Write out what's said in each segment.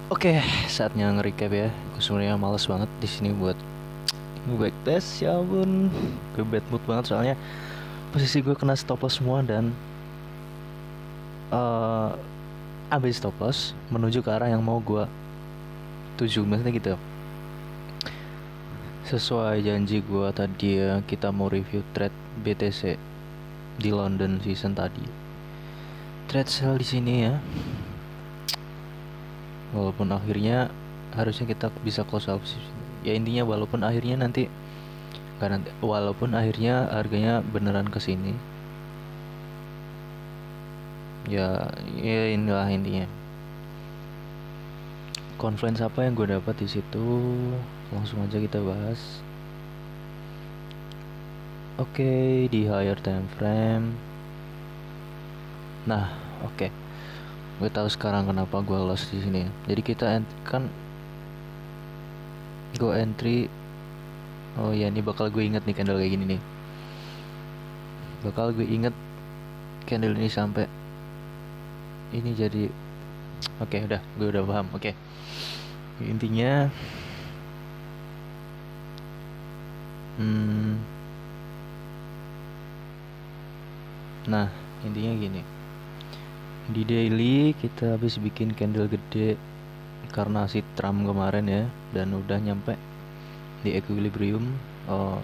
Oke, saatnya nge-recap ya. Gue sebenarnya males banget di sini buat nge-backtest. Ya ampun, gue bad mood banget soalnya posisi gue kena stop loss semua dan eh abis stop loss menuju ke arah yang mau gue tuju, maksudnya gitu. Sesuai janji gue tadi ya, kita mau review trade BTC di London season tadi. Trade sell di sini ya. Walaupun akhirnya harusnya kita bisa close out sih. Ya intinya walaupun akhirnya nanti karena walaupun akhirnya harganya beneran kesini, ya inilah intinya. Confluence apa yang gue dapat di situ, langsung aja kita bahas. Oke, di higher time frame. Nah, oke. Gue tahu sekarang kenapa gue lost di sini. Jadi kita kan gue entry. Oh ya, ini bakal gue inget nih candle kayak gini nih. Bakal gue inget candle ini sampai ini jadi. Oke, gue udah paham. Oke. Intinya nah, intinya gini. Di daily kita habis bikin candle gede karena si Trump kemarin ya, dan udah nyampe di equilibrium. Oh,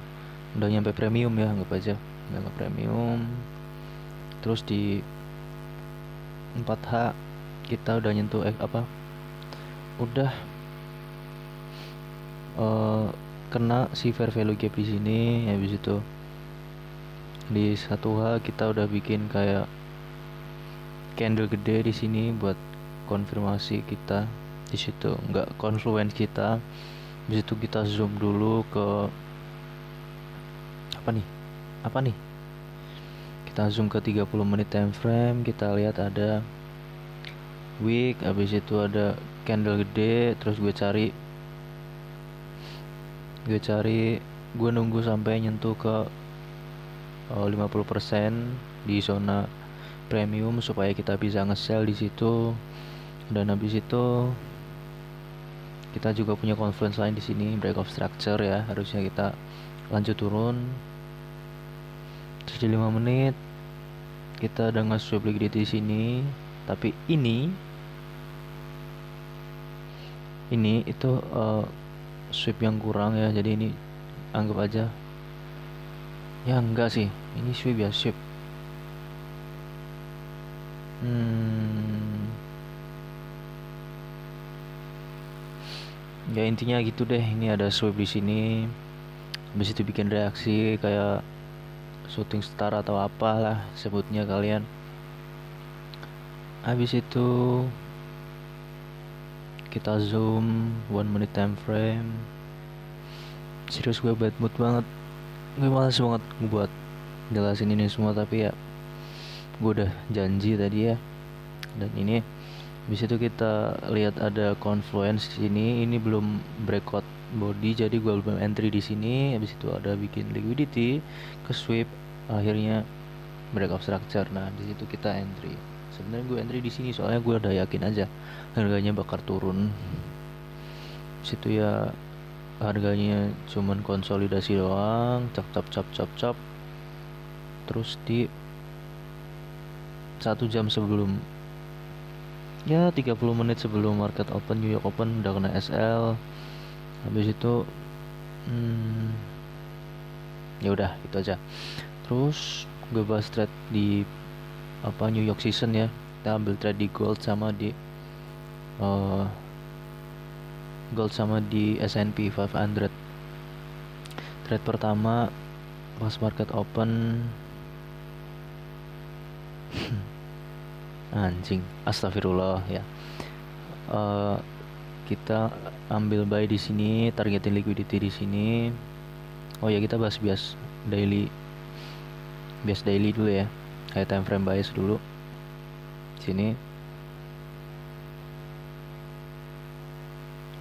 udah nyampe premium ya, anggap aja nyampe premium. Terus di 4H kita udah nyentuh udah kena si fair value gap di sini. Habis itu di 1H kita udah bikin kayak candle gede di sini buat konfirmasi kita di situ, nggak confluence kita. Di situ kita zoom dulu ke apa nih? Kita zoom ke 30 menit time frame, kita lihat ada wick, habis itu ada candle gede, terus gue nunggu sampai nyentuh ke 50% di zona premium supaya kita bisa nge-sell di situ. Dan habis itu kita juga punya confluence lain di sini, break of structure ya, harusnya kita lanjut turun. Terus di 5 menit kita ada nge-sweep liquidity di sini, tapi ini itu sweep yang kurang ya, jadi ini anggap aja ya enggak sih, ini sweep ya sweep. Ya intinya gitu deh, ini ada sweep di sini. Habis itu bikin reaksi kayak shooting star atau apalah sebutnya kalian. Habis itu kita zoom 1 minute time frame. Serius gue bad mood banget, gue malas banget buat jelasin ini semua, tapi ya gue udah janji tadi ya. Dan ini habis itu kita lihat ada confluence di sini, ini belum breakout body, jadi gue belum entry di sini. Habis itu ada bikin liquidity ke sweep, akhirnya breakout structure. Nah di situ kita entry. Sebenarnya gue entry di sini soalnya gue udah yakin aja harganya bakal turun. Situ ya harganya cuman konsolidasi doang, cap. Terus di 1 jam sebelum, ya 30 menit sebelum market open, New York Open, udah kena SL. Habis itu ya udah gitu aja. Terus gue bahas trade di New York season ya. Kita ambil trade di gold sama di S&P 500. Trade pertama pas market open, anjing, astagfirullah ya. Kita ambil buy di sini, targetin liquidity di sini. Oh ya, kita bahas bias daily dulu ya. Kayak time frame bias dulu. Sini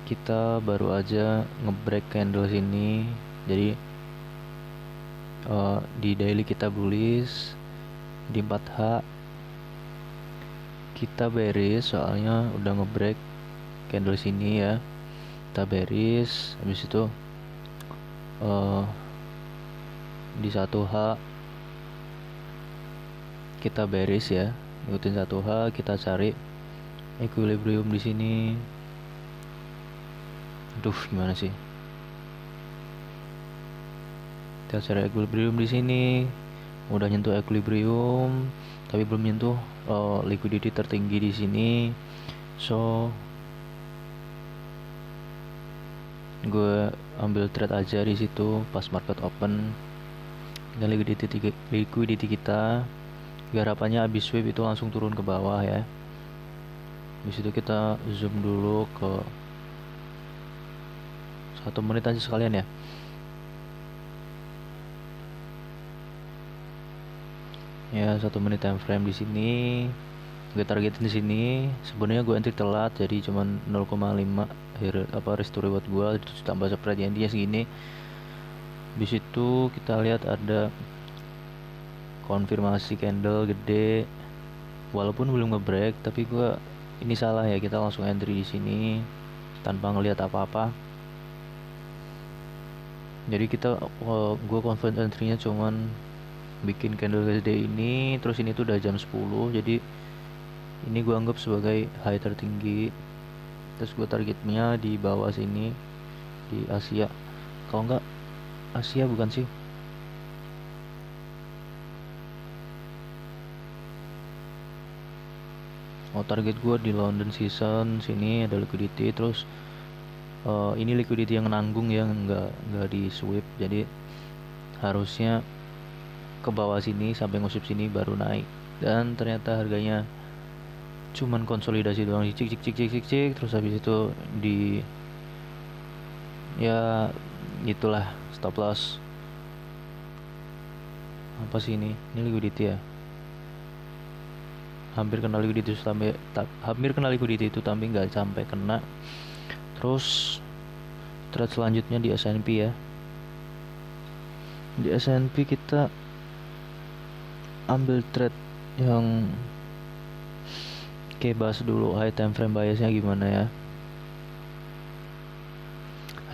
kita baru aja ngebreak candle sini. Jadi di daily kita bullish, di 4H kita bearish soalnya udah ngebreak candle sini ya, kita bearish. Habis itu di 1H kita bearish ya, ikutin 1H, kita cari equilibrium di sini. Aduh, gimana sih? Kita cari equilibrium di sini. Udah nyentuh equilibrium, tapi belum nyentuh liquidity tertinggi di sini. So, gue ambil trade aja di situ pas market open. Dan liquidity kita, harapannya habis sweep itu langsung turun ke bawah ya. Di situ kita zoom dulu ke 1 menit aja sekalian ya. Ya, 1 menit time frame di sini. Gue targetin di sini. Sebenarnya gue entry telat, jadi cuman 0,5 risk to reward gue itu tambah spread yang dia segini. Di situ kita lihat ada konfirmasi candle gede, walaupun belum ngebreak, tapi gue ini salah ya, kita langsung entry di sini tanpa ngelihat apa-apa. Jadi kita gue confident entry-nya cuman bikin candle gede ini, terus ini tuh udah jam 10, jadi ini gue anggap sebagai high tertinggi. Terus gue targetnya di bawah sini, di Asia. Kalau enggak Asia bukan sih, target gue di London season sini ada liquidity. Terus ini liquidity yang nanggung ya, nggak di sweep, jadi harusnya ke bawah sini sampai ngusip sini baru naik. Dan ternyata harganya cuman konsolidasi doang, cik, terus habis itu di ya itulah stop loss. Apa sih ini liquidity ya, hampir kena liquidity itu tapi nggak sampai kena. Terus trade selanjutnya di S&P ya. Di S&P kita ambil trade yang bahas dulu high time frame biasnya gimana ya.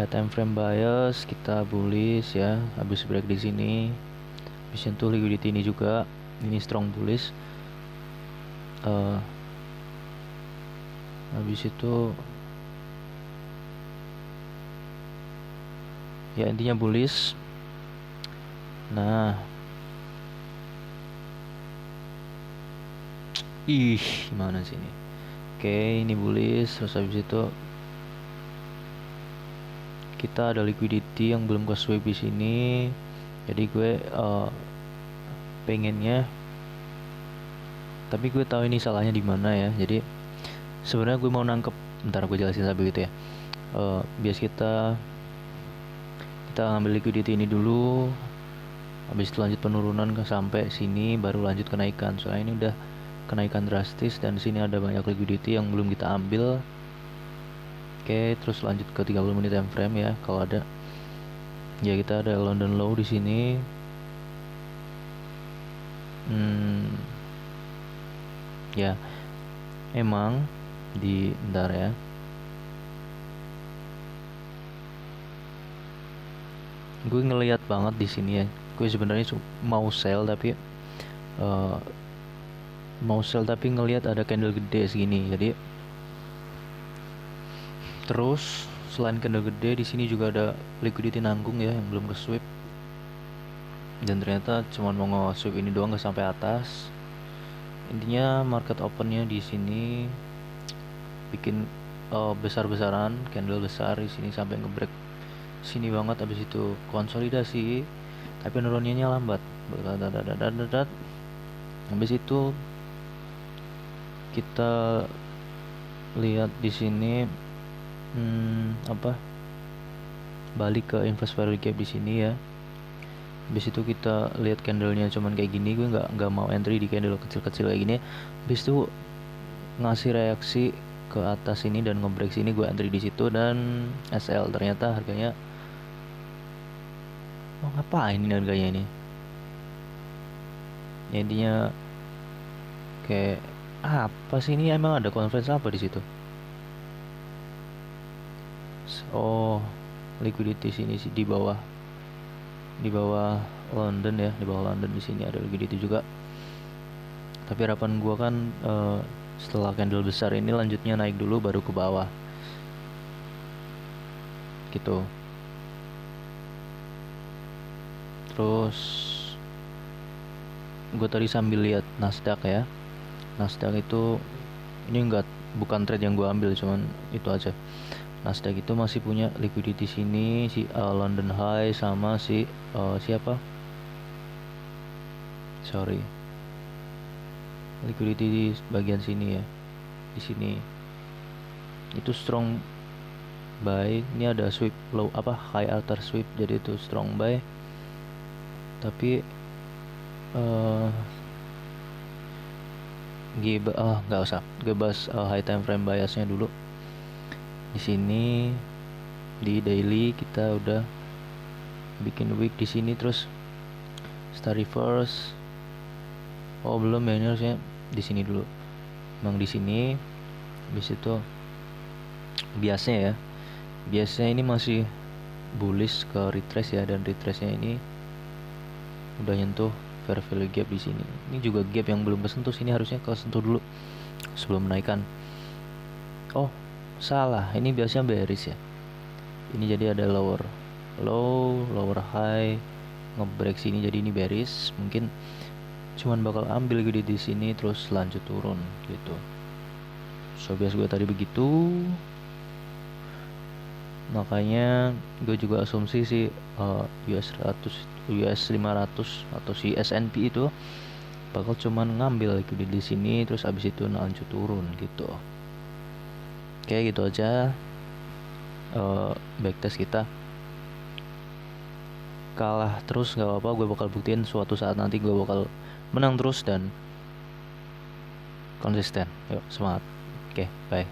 High time frame bias kita bullish ya, habis break di sini, habis sentuh liquidity ini juga, ini strong bullish. Habis itu ya intinya bullish. Nah, gimana sih ini? Oke, ini bullish. Terus habis itu kita ada liquidity yang belum ke sweep di sini. Jadi gue pengennya, tapi gue tahu ini salahnya di mana ya. Jadi sebenarnya gue mau nangkep, ntar gue jelasin sampai gitu ya. Bias kita ngambil liquidity ini dulu, habis itu lanjut penurunan ke sampai sini baru lanjut kenaikan. Soalnya ini udah kenaikan drastis dan di sini ada banyak liquidity yang belum kita ambil. Oke, terus lanjut ke 30 menit time frame ya. Kalau ada ya, kita ada London low di sini. Ya emang di bentar ya, gue ngelihat banget di sini ya. Gue sebenarnya mau sell tapi ngelihat ada candle gede segini. Jadi terus selain candle gede di sini juga ada liquidity nanggung ya yang belum ke sweep. Dan ternyata cuma mau nge-sweep ini doang, nggak sampai atas. Intinya market opennya di sini bikin besar-besaran, candle besar di sini sampai ngebreak sini banget. Habis itu konsolidasi tapi nurunnya lambat. Habis itu kita lihat di sini balik ke inverse value gap di sini ya. Habis itu kita lihat candlenya cuman kayak gini, gue nggak mau entry di candle kecil-kecil kayak gini. Habis itu ngasih reaksi ke atas ini dan ngebreak sini, gue entry di situ dan SL. Ternyata harganya ngapain ini harganya ini ya, intinya kayak apa sih ini, emang ada conference apa di situ. Oh, liquidity sini sih di bawah London ya, di bawah London di sini ada liquidity juga. Tapi harapan gua kan setelah candle besar ini lanjutnya naik dulu baru ke bawah gitu. Terus gue tadi sambil lihat Nasdaq ya. Nasdaq itu ini bukan trade yang gue ambil, cuman itu aja. Nasdaq itu masih punya liquidity sini si London High sama si siapa? Sorry. Liquidity di bagian sini ya. Di sini. Itu strong buy. Ini ada sweep low high outer sweep, jadi itu strong buy. Tapi nggak usah. Gue bahas high time frame biasnya dulu. Di sini di daily kita udah bikin wick di sini, terus star reverse. Oh belum ya, ini harusnya di sini dulu. Emang di sini. Habis itu biasanya ini masih bullish ke retrace ya, dan retrace-nya ini udah nyentuh fair value gap di sini. Ini juga gap yang belum kesentuh, sini harusnya kesentuh dulu sebelum menaikkan. Oh salah, ini biasanya bearish ya. Ini jadi ada lower low, lower high, ngebreak sini, jadi ini bearish. Mungkin cuman bakal ambil gede di sini terus lanjut turun gitu. So bias gue tadi begitu. Makanya gue juga asumsi sih US 500 atau si S&P itu bakal cuman ngambil liquidity di sini terus abis itu lanjut turun gitu. Oke, gitu aja backtest kita. Kalah terus gak apa-apa, gue bakal buktiin suatu saat nanti gue bakal menang terus dan konsisten. Yuk semangat. Oke, bye.